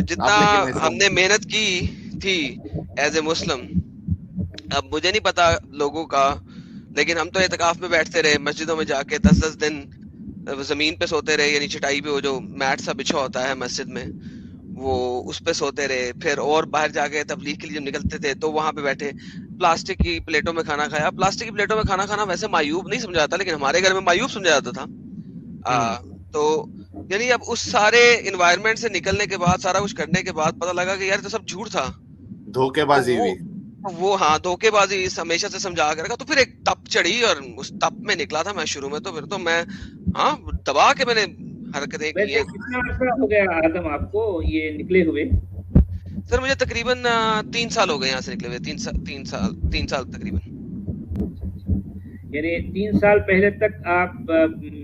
جتنا ہم نے محنت کی تھی ایز اے مسلم، اب مجھے نہیں پتا لوگوں کا، لیکن ہم تو اعتکاف میں بیٹھتے رہے مسجدوں میں جا کے 10 دن زمین پہ سوتے رہے، یعنی چٹائی پہ وہ جو میٹ سا بچھا ہوتا ہے مسجد میں وہ اس پہ سوتے رہے. پھر اور باہر جا کے تبلیغ کے لیے نکلتے تھے تو وہاں پہ بیٹھے پلاسٹک کی پلیٹوں میں کھانا کھایا. پلاسٹک کی پلیٹوں میں کھانا کھانا ویسے معیوب نہیں سمجھا جاتا، لیکن ہمارے گھر میں معیوب سمجھا جاتا تھا. تو یعنی اب اس سارے انوائرمنٹ سے نکلنے کے بعد، سارا کچھ کرنے کے بعد پتہ لگا کہ یار تو سب جھوٹ تھا، دھوکے بازی ہوئی. وہ ہاں دھوکے بازی ہمیشہ سے سمجھا کے رکھا. تو پھر ایک تپ چڑھی اور اس تپ میں نکلا تھا میں شروع میں. تو پھر تو میں ہاں دبا کے میں نے حرکتیں کی ہیں. کتنا عرصہ ہو گیا آدم آپ کو یہ نکلے ہوئے؟ سر مجھے تقریباً 3 سال ہو گئے یہاں سے نکلے ہوئے. 3 سال تقریباً. یعنی 3 سال پہلے تک آپ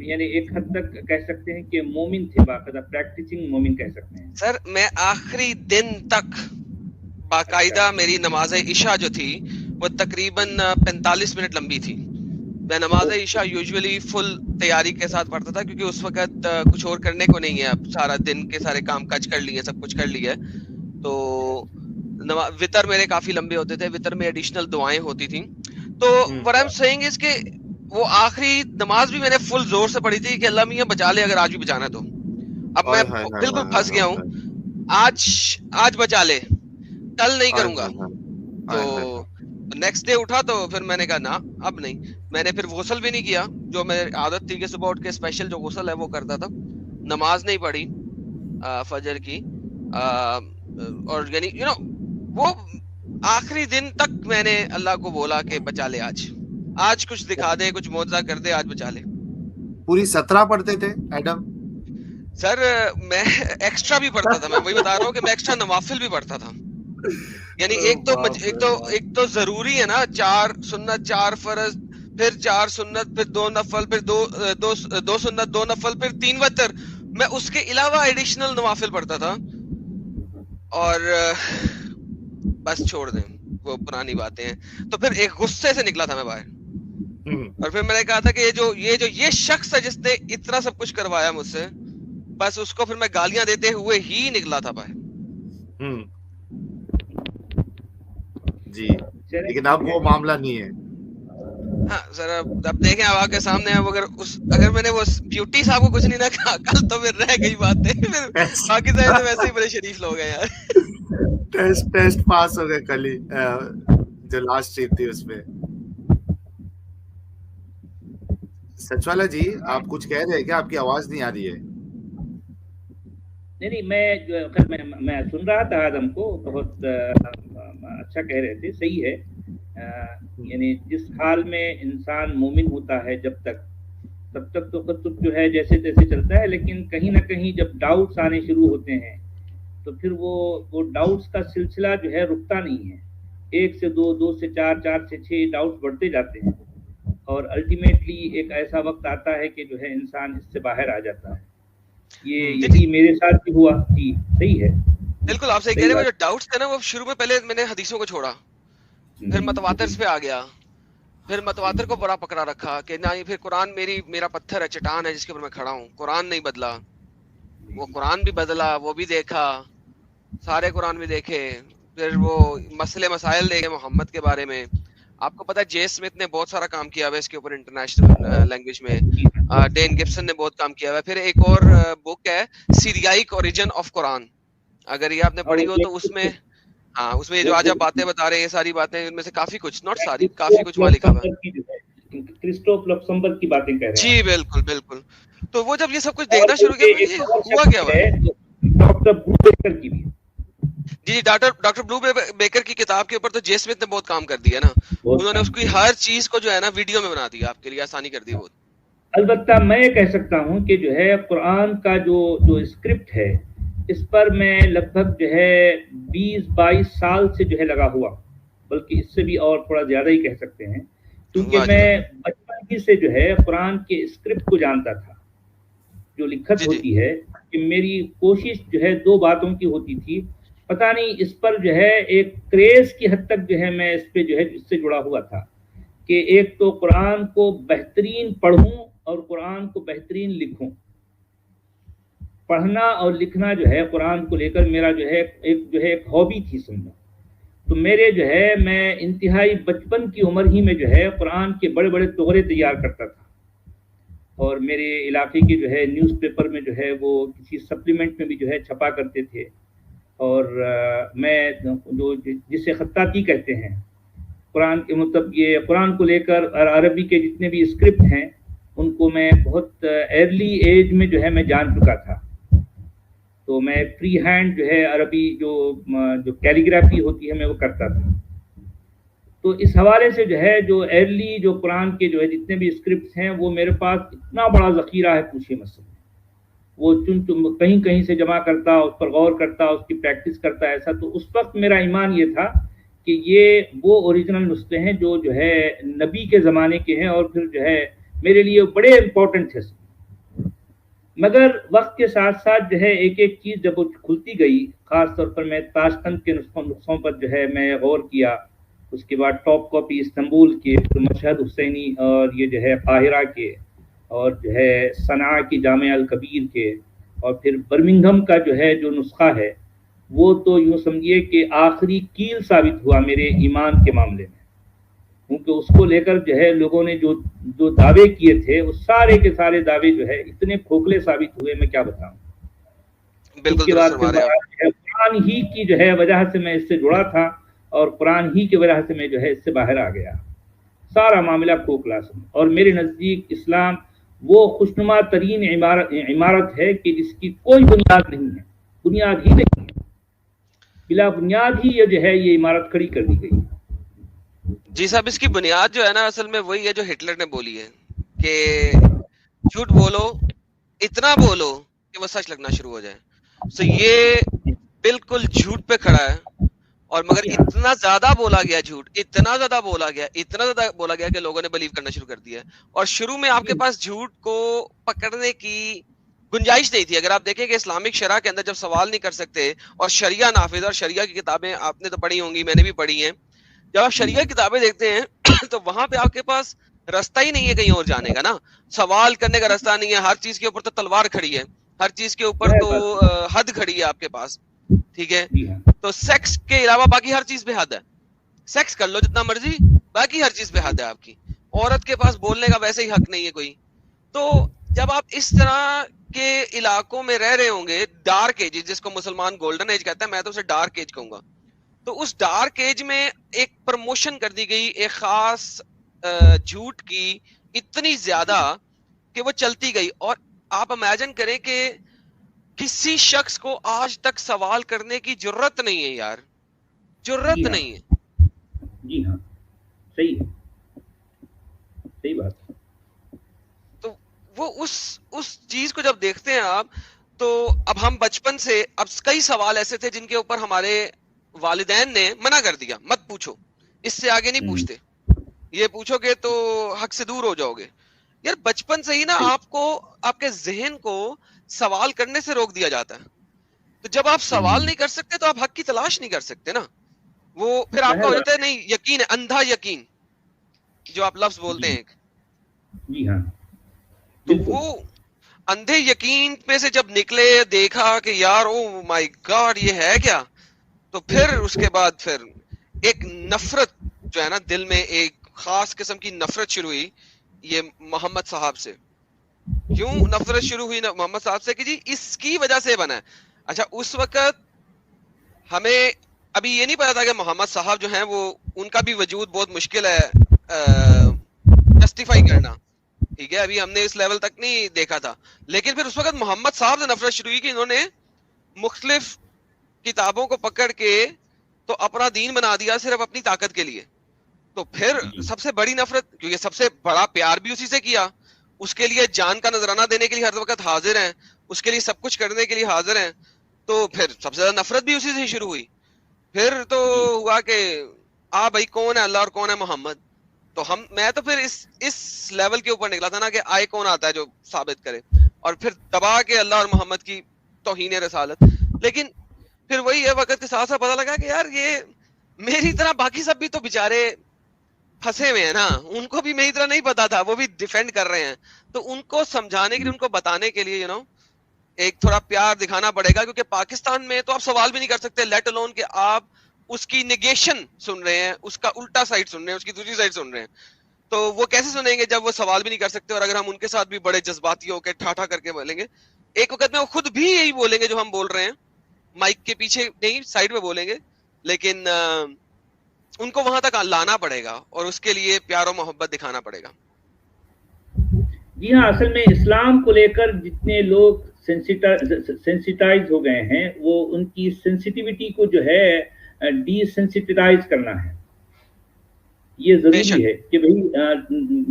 یعنی ایک حد تک کہہ سکتے ہیں کہ مومن تھے، باقاعدہ پریکٹسنگ مومن کہہ سکتے ہیں. سر میں آخری دن تک باقاعدہ میری نماز عشاء جو تھی وہ تقریباً 45 منٹ لمبی تھی. میں نماز عشاء یوزولی فل تیاری کے ساتھ پڑھتا تھا، کیونکہ اس وقت کچھ اور کرنے کو نہیں ہے. اب سارا دن کے سارے کام کاج کر لیے، سب کچھ کر لیا. تو وطر میرے کافی لمبے ہوتے تھے، وطر میں ایڈیشنل دعائیں ہوتی تھیں. تو what I'm saying is کہ وہ آخری نماز بھی میں نے فل زور سے پڑھی تھی کہ اللہ میاں بچا لے اگر آج بھی بچانا تو. اب میں بالکل پھنس گیا ہوں، آج بچا لے، کل نہیں کروں گا. تو نیکسٹ ڈے اٹھا تو پھر میں نے کہا نا اب نہیں. میں نے پھر غسل بھی نہیں کیا، جو میری عادت تھی کہ صبح اٹھ کے اسپیشل جو غسل ہے وہ کرتا تھا. نماز نہیں پڑھی فجر کی، اور یعنی وہ آخری دن تک میں نے اللہ کو بولا کہ بچا لے، آج کچھ دکھا دے، کچھ معجزہ کر دے، آج بچا لے. پوری 17 پڑھتے تھے ایڈم؟ سر میں ایکسٹرا بھی پڑھتا تھا. میں وہی بتا رہا ہوں کہ میں ایکسٹرا نوافل بھی پڑھتا تھا. یعنی ایک تو ضروری ہے نا 4 سنت 4 فرض، پھر 4 سنت، پھر 2 نفل، پھر 2 سنت 2 نفل، پھر 3 وتر. میں اس کے علاوہ ایڈیشنل نوافل پڑھتا تھا. اور بس چھوڑ دیں وہ پرانی باتیں ہیں. تو پھر ایک غصے سے نکلا تھا میں باہر، اور پھر میں نے کہا تھا کہ یہ شخص ہے جس نے اتنا سب کچھ کروایا مجھ سے، بس اس کو پھر میں گالیاں دیتے ہوئے ہی نکلا تھا باہر. جی لیکن اب وہ معاملہ نہیں ہے. ہاں سر اب دیکھیں اب آپ کے سامنے ہے. اگر میں نے وہ بیوٹی صاحب کو کچھ نہیں نہ کہا کل تو پھر رہ گئی باتیں. پھر باقی سارے تو ویسے ہی بڑے شریف لوگ ہیں یار. ٹیسٹ پاس ہو گئے کل ہی جو لاسٹ ٹرپ تھی اس میں. سچ والا جی آپ کچھ کہہ رہے ہیں کیا؟ آپ کی آواز نہیں آ رہی ہے. نہیں میں سن رہا تھا آدم کو، بہت اچھا کہہ رہے تھے، صحیح ہے. یعنی جس حال میں انسان مومن ہوتا ہے جب تک، تب تک تو خود جو ہے جیسے تیسے چلتا ہے، لیکن کہیں نہ کہیں جب ڈاؤٹس آنے شروع ہوتے ہیں تو پھر وہ ڈاؤٹس کا سلسلہ جو ہے رکتا نہیں ہے. 1 سے 2، 2 سے 4، 4 سے 6 ڈاؤٹس بڑھتے جاتے ہیں، اور الٹیمیٹلی ایک ایسا وقت آتا ہے کہ جو ہے انسان اس سے باہر آ جاتا ہے. یہی میرے ساتھ بھی ہوا. جی صحیح ہے، بالکل آپ سے کہہ رہے ہیں. جو ڈاؤٹس تھے نا وہ شروع میں پہلے میں نے حدیثوں کو چھوڑا، پھر متواتر پہ آ گیا، پھر متواتر کو بڑا پکڑا رکھا کہ نہیں. پھر قرآن میرا پتھر ہے، چٹان ہے جس کے اوپر میں کھڑا ہوں. قرآن نہیں بدلا، وہ قرآن بھی بدلا، وہ بھی دیکھا، سارے قرآن بھی دیکھے. پھر وہ مسئلے مسائل دیکھے محمد کے بارے میں. آپ کو پتا ہے جے اسمتھ نے بہت سارا کام کیا ہوا ہے اس کے اوپر انٹرنیشنل لینگویج میں. ڈین گبسن نے بہت کام کیا ہوا ہے. پھر ایک اور بک ہے سیریائک اوریجن آف قرآن، اگر یہ آپ نے پڑھی ہو تو اس میں یہ جو آج آپ باتیں بتا رہے ہیں، یہ ساری باتیں ان میں سے کافی کچھ، ناٹ ساری، کافی کچھ وہاں لکھا ہوا ہے. کرسٹوف لکسمبرگ کی باتیں کہہ رہے ہیں. جی بالکل بالکل. تو وہ جب یہ سب کچھ دیکھنا شروع کیا یہ ہوا کیا ہوا ہے. ڈاکٹر بلو بیکر کی بھی، جی ڈاکٹر بلو بیکر کی کتاب کے اوپر تو جے اسمتھ نے بہت کام کر دیا نا. انہوں نے اس کی ہر چیز کو جو ہے نا ویڈیو میں بنا دیا، آپ کے لیے آسانی کر دی بہت. البتہ میں یہ کہہ سکتا ہوں کہ جو ہے قرآن کا جو اسکرپٹ ہے اس پر میں لگ بھگ جو ہے 20-22 سال سے جو ہے لگا ہوا، بلکہ اس سے بھی اور تھوڑا زیادہ ہی کہہ سکتے ہیں، کیونکہ میں بچپن ہی سے جو ہے قرآن کے اسکرپٹ کو جانتا تھا. جو لکھت ہوتی ہے کہ میری کوشش جو ہے 2 باتوں کی ہوتی تھی. پتہ نہیں اس پر جو ہے ایک کریز کی حد تک جو ہے میں اس پہ جو ہے اس سے جڑا ہوا تھا کہ ایک تو قرآن کو بہترین پڑھوں اور قرآن کو بہترین لکھوں. پڑھنا اور لکھنا جو ہے قرآن کو لے کر میرا جو ہے ایک ہابی تھی سمجھو. تو میرے جو ہے میں انتہائی بچپن کی عمر ہی میں جو ہے قرآن کے بڑے بڑے تغرے تیار کرتا تھا, اور میرے علاقے کے جو ہے نیوز پیپر میں جو ہے وہ کسی سپلیمنٹ میں بھی جو ہے چھپا کرتے تھے. اور میں جو جسے خطاطی کہتے ہیں قرآن کے مطلب یہ قرآن کو لے کر عربی کے جتنے بھی اسکرپٹ ہیں ان کو میں بہت ارلی ایج میں جو ہے میں جان چکا تھا. تو میں فری ہینڈ جو ہے عربی جو کیلیگرافی ہوتی ہے میں وہ کرتا تھا. تو اس حوالے سے جو ہے جو ارلی جو قرآن کے جو ہے جتنے بھی اسکرپٹس ہیں وہ میرے پاس اتنا بڑا ذخیرہ ہے پوچھیے مت. وہ کہیں کہیں سے جمع کرتا, اس پر غور کرتا, اس کی پریکٹس کرتا ایسا. تو اس وقت میرا ایمان یہ تھا کہ یہ وہ اوریجنل نسخے ہیں جو ہے نبی کے زمانے کے ہیں, اور پھر جو ہے میرے لیے بڑے امپورٹنٹ تھے. مگر وقت کے ساتھ ساتھ جو ہے ایک ایک چیز جب وہ کھلتی گئی, خاص طور پر میں تاشقند کے نسخوں پر جو ہے میں غور کیا, اس کے بعد ٹاپ کاپی استنبول کے, پھر مشہد حسینی اور یہ جو ہے قاہرہ کے, اور جو ہے صنعاء کی جامعہ الکبیر کے, اور پھر برمنگھم کا جو ہے جو نسخہ ہے وہ تو یوں سمجھیے کہ آخری کیل ثابت ہوا میرے ایمان کے معاملے میں, کیونکہ اس کو لے کر جو ہے لوگوں نے جو دعوے کیے تھے وہ سارے کے سارے دعوے جو ہے اتنے کھوکھلے ثابت ہوئے, میں کیا بتاؤں. اس کے بعد قرآن ہی کی جو ہے وجہ سے میں اس سے جڑا تھا, اور قرآن ہی کی وجہ سے میں جو ہے اس سے باہر آ گیا. سارا معاملہ کھوکھلا سن. اور میرے نزدیک اسلام وہ خوشنما ترین عمارت ہے کہ جس کی کوئی بنیاد نہیں ہے, بنیاد ہی نہیں ہے, بلا بنیاد ہی یہ جو ہے یہ عمارت کھڑی کر دی گئی. جی صاحب, اس کی بنیاد جو ہے نا اصل میں وہی ہے جو ہٹلر نے بولی ہے کہ جھوٹ بولو, اتنا بولو کہ وہ سچ لگنا شروع ہو جائے. تو یہ بالکل جھوٹ پہ کھڑا ہے, اور مگر اتنا زیادہ بولا گیا جھوٹ, اتنا زیادہ بولا گیا کہ لوگوں نے بلیو کرنا شروع کر دیا. اور شروع میں آپ کے پاس جھوٹ کو پکڑنے کی گنجائش نہیں تھی. اگر آپ دیکھیں کہ اسلامک شرح کے اندر جب سوال نہیں کر سکتے, اور شریعہ نافذ, اور شریعہ کی کتابیں آپ نے تو پڑھی ہوں گی, میں نے بھی پڑھی ہیں, جب آپ شریعہ کتابیں دیکھتے ہیں تو وہاں پہ آپ کے پاس رستہ ہی نہیں ہے کہیں اور جانے کا نا, سوال کرنے کا رستہ نہیں ہے. ہر چیز کے اوپر تو تلوار کھڑی ہے, ہر چیز کے اوپر تو حد کھڑی ہے آپ کے پاس, ٹھیک ہے. تو سیکس کے علاوہ باقی ہر چیز پہ حد ہے, سیکس کر لو جتنا مرضی, باقی ہر چیز پہ حد ہے آپ کی. عورت کے پاس بولنے کا ویسے ہی حق نہیں ہے کوئی. تو جب آپ اس طرح کے علاقوں میں رہ رہے ہوں گے, ڈارک ایج جس کو مسلمان گولڈن ایج کہتا ہے, میں تو اسے ڈارک ایج کہوں گا, تو اس ڈارک ایج میں ایک پروموشن کر دی گئی ایک خاص جھوٹ کی اتنی زیادہ کہ وہ چلتی گئی. اور آپ امیجن کریں کہ کسی شخص کو آج تک سوال کرنے کی جرت نہیں ہے یار, جرت نہیں ہے. جی ہاں, صحیح ہے, صحیح بات. تو وہ اس چیز کو جب دیکھتے ہیں آپ, تو اب ہم بچپن سے, اب کئی سوال ایسے تھے جن کے اوپر ہمارے والدین نے منع کر دیا, مت پوچھو, اس سے آگے نہیں پوچھتے, یہ پوچھو گے تو حق سے دور ہو جاؤ گے. یار بچپن سے ہی نا آپ کو, آپ کے ذہن کو سوال کرنے سے روک دیا جاتا ہے. تو جب آپ سوال نہیں کر سکتے تو آپ حق کی تلاش نہیں کر سکتے نا. وہ پھر آپ کا ہو جاتا ہے نہیں, یقین ہے, اندھا یقین جو آپ لفظ بولتے ہیں. جی ہاں, تو وہ اندھے یقین میں سے جب نکلے, دیکھا کہ یار او مائی گاڈ یہ ہے کیا, تو پھر اس کے بعد پھر ایک نفرت جو ہے نا دل میں, ایک خاص قسم کی نفرت شروع ہوئی یہ محمد صاحب سے. کیوں نفرت شروع ہوئی محمد صاحب سے؟ کہ جی اس کی وجہ سے بنا ہے. اچھا اس وقت ہمیں ابھی یہ نہیں پتا تھا کہ محمد صاحب جو ہیں وہ, ان کا بھی وجود بہت مشکل ہے جسٹیفائی کرنا, ٹھیک ہے, ابھی ہم نے اس لیول تک نہیں دیکھا تھا. لیکن پھر اس وقت محمد صاحب سے نفرت شروع ہوئی کہ انہوں نے مختلف کتابوں کو پکڑ کے تو اپنا دین بنا دیا صرف اپنی طاقت کے لیے. تو پھر سب سے بڑی نفرت, کیونکہ سب سے بڑا پیار بھی اسی سے کیا, اس کے لیے جان کا نذرانہ دینے کے لیے ہر وقت حاضر ہیں, اس کے لیے سب کچھ کرنے کے لیے حاضر ہیں, تو پھر سب سے زیادہ نفرت بھی اسی سے شروع ہوئی. پھر تو ہوا کہ بھائی کون ہے اللہ اور کون ہے محمد. تو میں تو پھر اس لیول کے اوپر نکلا تھا نا کہ کون آتا ہے جو ثابت کرے, اور پھر دبا کے اللہ اور محمد کی توہین رسالت. لیکن پھر وہی ہے, وقت کے ساتھ ساتھ پتہ لگا کہ یار یہ میری طرح باقی سب بھی تو بےچارے پھنسے ہوئے ہیں نا, ان کو بھی میری طرح نہیں پتا تھا, وہ بھی ڈیفینڈ کر رہے ہیں. تو ان کو سمجھانے کے لیے, ان کو بتانے کے لیے ایک تھوڑا پیار دکھانا پڑے گا, کیونکہ پاکستان میں تو آپ سوال بھی نہیں کر سکتے, لیٹ الون کہ آپ اس کی نیگیشن سن رہے ہیں, اس کا الٹا سائڈ سن رہے ہیں, اس کی دوسری سائڈ سن رہے ہیں. تو وہ کیسے سنیں گے جب وہ سوال بھی نہیں کر سکتے, اور اگر ہم ان کے ساتھ بھی بڑے جذباتی ہو کے ٹھاٹھا کر کے بولیں گے, ایک وقت میں وہ خود بھی یہی بولیں گے جو ہم بول رہے ہیں, مائک کے پیچھے نہیں, سائڈ میں بولیں گے, لیکن ان کو وہاں تک لانا پڑے گا, اور اس کے لیے پیار و محبت دکھانا پڑے گا. جی ہاں, اصل میں اسلام کو لے کر جتنے لوگ سینسیٹائز ہو گئے ہیں, وہ ان کی سینسیٹیوٹی کو جو ہے ڈی سینسیٹائز کرنا ہے. یہ ضروری ہے کہ بھئی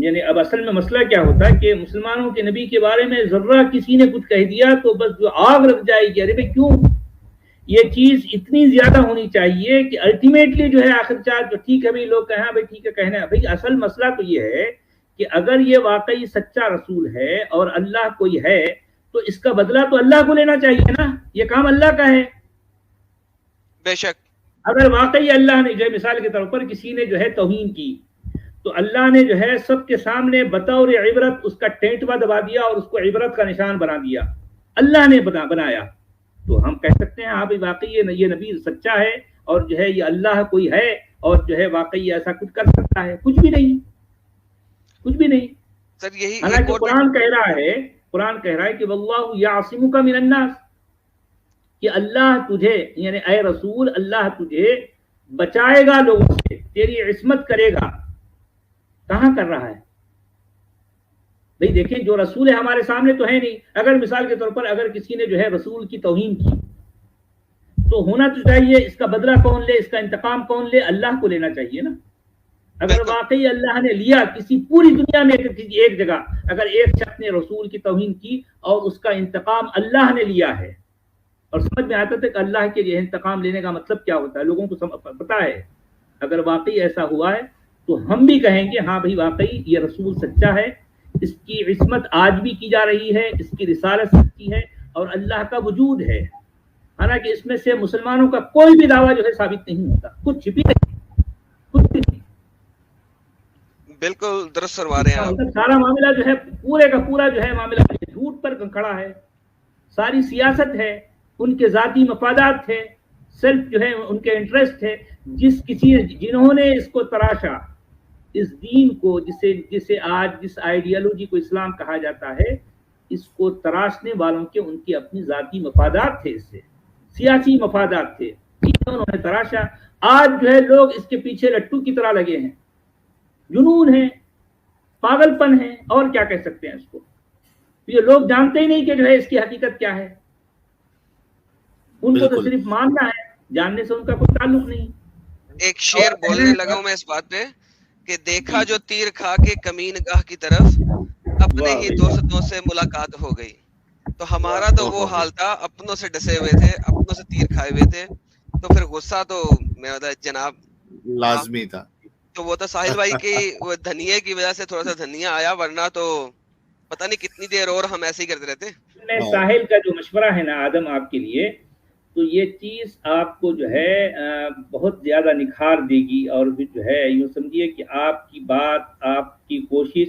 یعنی اب اصل میں مسئلہ کیا ہوتا ہے کہ مسلمانوں کے نبی کے بارے میں ذرہ کسی نے کچھ کہہ دیا تو بس جو آگ لگ جائے گی, ارے بھائی کیوں, یہ چیز اتنی زیادہ ہونی چاہیے کہ الٹیمیٹلی جو ہے آخر چار جو ٹھیک ہے بھائی لوگ کہیں بھائی ٹھیک ہے کہنا ہے. بھائی اصل مسئلہ تو یہ ہے کہ اگر یہ واقعی سچا رسول ہے اور اللہ کوئی ہے تو اس کا بدلہ تو اللہ کو لینا چاہیے نا, یہ کام اللہ کا ہے. بے شک اگر واقعی اللہ نے جو ہے مثال کے طور پر کسی نے جو ہے توہین کی تو اللہ نے جو ہے سب کے سامنے بطور عبرت اس کا ٹینٹوا دبا دیا اور اس کو عبرت کا نشان بنا دیا, اللہ نے بنایا, تو ہم کہہ سکتے ہیں ہاں بھائی واقعی یہ نبی سچا ہے اور جو ہے یہ اللہ کوئی ہے اور جو ہے واقعی ایسا کچھ کر سکتا ہے. کچھ بھی نہیں, کچھ بھی نہیں. سر یہی حالانکہ قرآن کہہ رہا ہے کہ واللہ یعصمک من الناس, کہ اللہ تجھے یعنی اے رسول اللہ تجھے بچائے گا لوگوں سے, تیری عصمت کرے گا. کہاں کر رہا ہے بھئی؟ دیکھیں جو رسول ہے ہمارے سامنے تو ہے نہیں. اگر مثال کے طور پر اگر کسی نے جو ہے رسول کی توہین کی تو ہونا تو چاہیے اس کا بدلہ کون لے, اس کا انتقام کون لے, اللہ کو لینا چاہیے نا. اگر واقعی اللہ نے لیا کسی پوری دنیا میں کسی ایک جگہ اگر ایک شخص نے رسول کی توہین کی اور اس کا انتقام اللہ نے لیا ہے, اور سمجھ میں آتا تھا کہ اللہ کے یہ انتقام لینے کا مطلب کیا ہوتا ہے, لوگوں کو پتا ہے. اگر واقعی ایسا ہوا ہے تو ہم بھی کہیں گے ہاں بھائی واقعی یہ رسول سچا ہے, اس کی عصمت آج بھی کی جا رہی ہے, اس کی رسالت سچی ہے اور اللہ کا وجود ہے. حالانکہ اس میں سے مسلمانوں کا کوئی بھی دعویٰ جو ہے ثابت نہیں ہوتا, کچھ بھی نہیں, کچھ بھی نہیں. بالکل درست فرما رہے ہیں آپ. سارا معاملہ جو ہے پورے کا پورا جو ہے معاملہ جھوٹ پر کھڑا ہے. ساری سیاست ہے, ان کے ذاتی مفادات ہے, صرف جو ہے ان کے انٹرسٹ ہے. جنہوں نے اس کو تراشا, اس دین کو جسے آج جس آئیڈیالوجی کو اسلام کہا جاتا ہے, اس کو تراشنے والوں کے ان کی اپنی ذاتی مفادات تھے, اس سے سیاسی مفادات تھے, انہوں نے تراشا. آج جو ہے لوگ اس کے پیچھے لٹو کی طرح لگے ہیں, جنون ہے, پاگل پن ہے, اور کیا کہہ سکتے ہیں اس کو. یہ لوگ جانتے ہی نہیں کہ جو ہے اس کی حقیقت کیا ہے. ان کو تو صرف ماننا ہے, جاننے سے ان کا کوئی تعلق نہیں. ایک شعر بولنے لگا ہوں میں اس بات پہ کہ دیکھا جو تیر کھا کے کمین گاہ کی طرف, اپنے ہی دوستوں سے ملاقات ہو گئی. تو ہمارا تو وہ حال تھا, اپنوں سے ڈسے ہوئے تھے, اپنوں سے تیر کھائے ہوئے تھے, تو پھر غصہ تو میرا جناب لازمی تھا. تو وہ تو ساحل بھائی کی وہ دھنیے کی وجہ سے تھوڑا سا دھنیا آیا, ورنہ تو پتہ نہیں کتنی دیر اور ہم ایسے ہی کرتے رہتے. ساحل کا جو مشورہ ہے نا آدم آپ کے لیے, تو یہ چیز آپ کو جو ہے بہت زیادہ نکھار دے گی, اور جو ہے یوں سمجھیے کہ آپ کی بات, آپ کی کوشش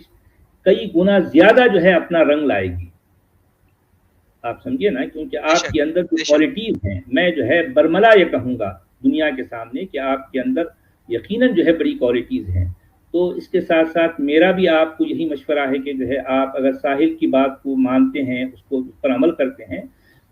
کئی گنا زیادہ جو ہے اپنا رنگ لائے گی. آپ سمجھیے نا, کیونکہ آپ کے اندر جو کوالٹیز ہیں, میں جو ہے برملا یہ کہوں گا دنیا کے سامنے کہ آپ کے اندر یقیناً جو ہے بڑی کوالٹیز ہیں. تو اس کے ساتھ ساتھ میرا بھی آپ کو یہی مشورہ ہے کہ جو ہے آپ اگر ساحل کی بات کو مانتے ہیں, اس کو اس پر عمل کرتے ہیں,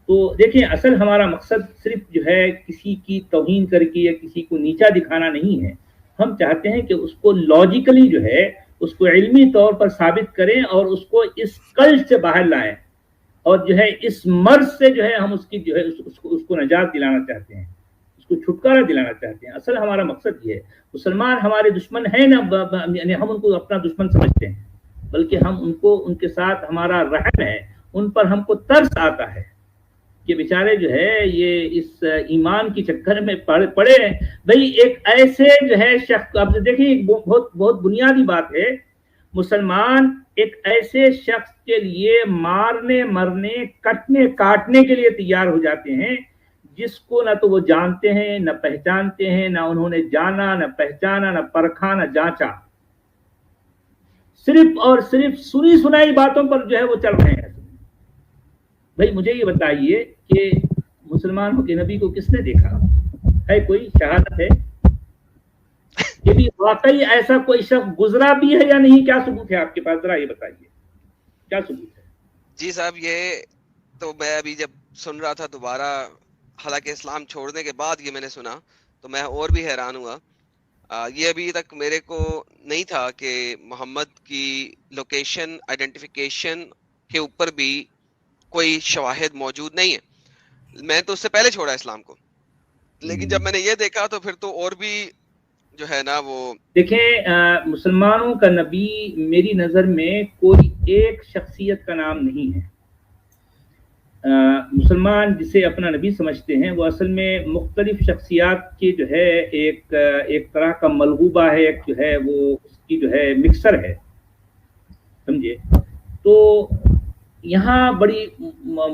تو دیکھیں اصل ہمارا مقصد صرف جو ہے کسی کی توہین کر کے یا کسی کو نیچا دکھانا نہیں ہے. ہم چاہتے ہیں کہ اس کو لاجیکلی جو ہے اس کو علمی طور پر ثابت کریں اور اس کو اس قلب سے باہر لائیں, اور جو ہے اس مرض سے جو ہے ہم اس کی جو ہے اس کو نجات دلانا چاہتے ہیں, اس کو چھٹکارا دلانا چاہتے ہیں. اصل ہمارا مقصد یہ ہے. مسلمان ہمارے دشمن ہیں نا, یعنی ہم ان کو اپنا دشمن سمجھتے ہیں, بلکہ ہم ان کے ساتھ ہمارا رحم ہے, ان پر ہم کو ترس آتا ہے کہ بیچارے جو ہے یہ اس ایمان کی چکر میں پڑے ہیں. بھئی ایک ایسے جو ہے شخص, اب دیکھیں بہت بہت بنیادی بات ہے, مسلمان ایک ایسے شخص کے لیے مارنے مرنے کٹنے کاٹنے کے لیے تیار ہو جاتے ہیں جس کو نہ تو وہ جانتے ہیں, نہ پہچانتے ہیں, نہ انہوں نے جانا, نہ پہچانا, نہ پرکھا, نہ جانچا. صرف اور صرف سنی سنائی باتوں پر جو ہے وہ چل رہے ہیں. بھائی مجھے یہ بتائیے کہ مسلمانوں کے نبی کو کس نے دیکھا ہے؟ کوئی شہادت ہے کہ بھی واقعی ایسا کوئی شخص گزرا بھی ہے یا نہیں؟ کیا ثبوت ہے آپ کے پاس؟ ذرا یہ بتائیے کیا ثبوت ہے؟ جی صاحب، یہ تو میں ابھی جب سن رہا تھا دوبارہ، حالانکہ اسلام چھوڑنے کے بعد یہ میں نے سنا تو میں اور بھی حیران ہوا. یہ ابھی تک میرے کو نہیں تھا کہ محمد کی لوکیشن آئیڈینٹیفیکیشن کے اوپر بھی کوئی شواہد موجود نہیں ہے. میں تو اس سے پہلے چھوڑا اسلام کو، لیکن جب میں نے یہ دیکھا تو پھر تو اور بھی جو ہے نا وہ دیکھیں، مسلمانوں کا نبی میری نظر میں کوئی ایک شخصیت کا نام نہیں ہے. مسلمان جسے اپنا نبی سمجھتے ہیں وہ اصل میں مختلف شخصیات کی جو ہے ایک طرح کا ملغوبہ ہے، ایک جو ہے وہ اس کی جو ہے مکسر ہے، سمجھے. تو یہاں بڑی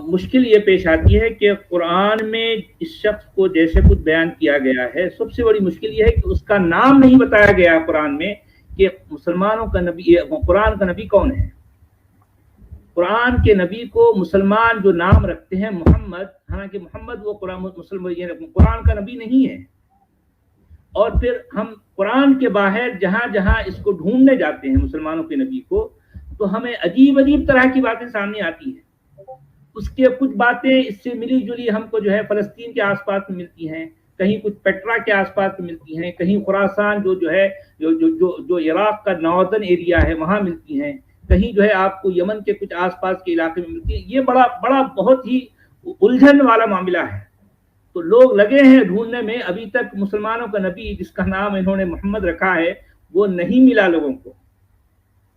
مشکل یہ پیش آتی ہے کہ قرآن میں اس شخص کو جیسے کچھ بیان کیا گیا ہے، سب سے بڑی مشکل یہ ہے کہ اس کا نام نہیں بتایا گیا قرآن میں کہ مسلمانوں کا نبی، قرآن کا نبی کون ہے. قرآن کے نبی کو مسلمان جو نام رکھتے ہیں محمد، حالانکہ محمد وہ قرآن کا نبی نہیں ہے. اور پھر ہم قرآن کے باہر جہاں جہاں اس کو ڈھونڈنے جاتے ہیں مسلمانوں کے نبی کو، تو ہمیں عجیب عجیب طرح کی باتیں سامنے آتی ہیں. اس کے کچھ باتیں اس سے ملی جلی ہم کو جو ہے فلسطین کے آس پاس میں ملتی ہیں، کہیں کچھ پیٹرا کے آس پاس میں ملتی ہیں، کہیں خراسان جو ہے جو عراق کا ناردرن ایریا ہے وہاں ملتی ہیں، کہیں جو ہے آپ کو یمن کے کچھ آس پاس کے علاقے میں ملتی ہے. یہ بڑا بہت ہی الجھن والا معاملہ ہے. تو لوگ لگے ہیں ڈھونڈنے میں. ابھی تک مسلمانوں کا نبی جس کا نام انہوں نے محمد رکھا ہے وہ نہیں ملا، لوگوں کو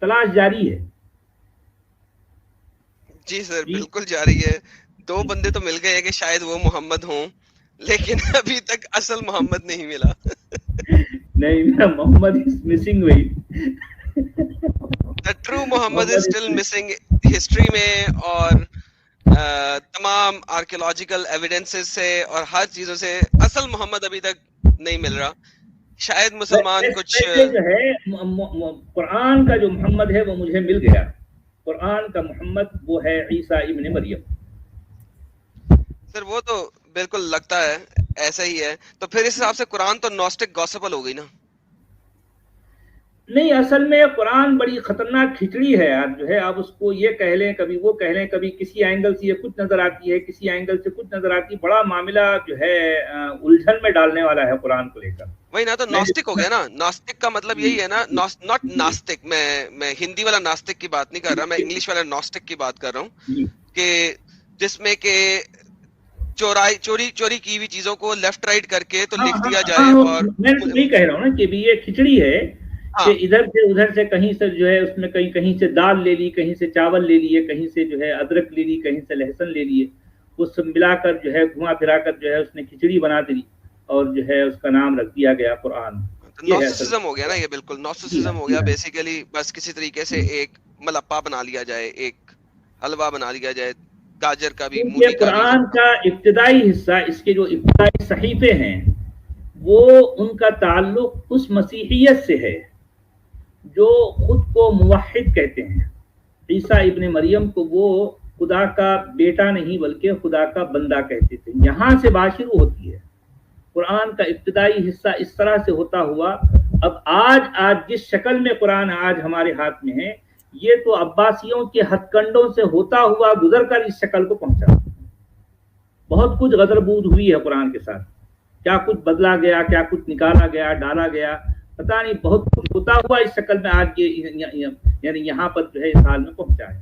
تلاش جاری ہے. جی سر بالکل جاری ہے. 2 بندے تو مل گئے ہیں کہ شاید وہ محمد ہوں، لیکن ابھی تک اصل محمد نہیں ملا. نہیں، میرا محمد از مسنگ وہی. The true Muhammad is still missing history میں اور تمام آرکیولوجیکل ایویڈنسز سے اور ہر چیزوں سے اصل محمد ابھی تک نہیں مل رہا. شاید مسلمان کچھ جو ہے قرآن کا جو محمد ہے وہ مجھے مل گیا. قرآن کا محمد وہ ہے عیسیٰ ابن مریم. سر وہ تو بالکل لگتا ہے ایسا ہی ہے. تو پھر اس حساب سے قرآن تو نوسٹک گوسپل ہو گئی نا؟ نہیں، اصل میں قرآن بڑی خطرناک کھچڑی ہے یار. جو ہے آپ اس کو یہ کہہ لیں، کبھی وہ کہہ لیں، کبھی کسی اینگل سے یہ کچھ نظر آتی ہے، کسی اینگل سے کچھ نظر آتی ہے. بڑا معاملہ جو ہے الجھن میں ڈالنے والا ہے قرآن کو لے کر. وہی نا، تو ناستک ہو گیا نا. ناستک کا مطلب یہی ہے نا، ناٹ ناستک. میں ہندی والا ناستک کی بات نہیں کر رہا، میں انگلش والا ناستک کی بات کر رہا ہوں، کہ جس میں کہ چوری کی ہوئی چیزوں کو لیفٹ رائٹ کر کے تو لکھ دیا جائے. اور میں نہیں کہہ رہا ہوں نا کہ بھی یہ کھچڑی ہے کہ ادھر سے ادھر سے کہیں سے جو ہے اس میں کہیں سے دال لے لی، کہیں سے چاول لے لیے، کہیں سے جو ہے ادرک لے لی، کہیں سے لہسن لے لیے، وہ سب ملا کر جو ہے گھما پھرا کر جو ہے اس نے کھچڑی بنا دی اور جو ہے اس کا نام رکھ دیا گیا قرآن. نوسٹسزم ہو گیا نا، یہ بالکل نوسٹسزم ہو گیا. بیسیکلی بس کسی طریقے سے ایک ملپا بنا لیا جائے، ایک حلوہ بنا لیا جائے، گاجر کا بھی، مولی کا بھی. قرآن کا ابتدائی حصہ، اس کے جو ابتدائی صحیفے ہیں، وہ ان کا تعلق اس مسیحیت سے ہے جو خود کو موحد کہتے ہیں. عیسیٰ ابن مریم کو وہ خدا کا بیٹا نہیں بلکہ خدا کا بندہ کہتے تھے. یہاں سے بات شروع ہوتی ہے. قرآن کا ابتدائی حصہ اس طرح سے ہوتا ہوا اب آج جس شکل میں قرآن آج ہمارے ہاتھ میں ہے، یہ تو عباسیوں کے ہتھ کنڈوں سے ہوتا ہوا گزر کر اس شکل کو پہنچا. بہت کچھ غدر بود ہوئی ہے قرآن کے ساتھ. کیا کچھ بدلا گیا، کیا کچھ نکالا گیا، ڈالا گیا، پتہ نہیں. بہت کچھ ہوتا ہوا اس شکل میں آج یعنی یہاں پر جو ہے اس حال میں پہنچا ہے.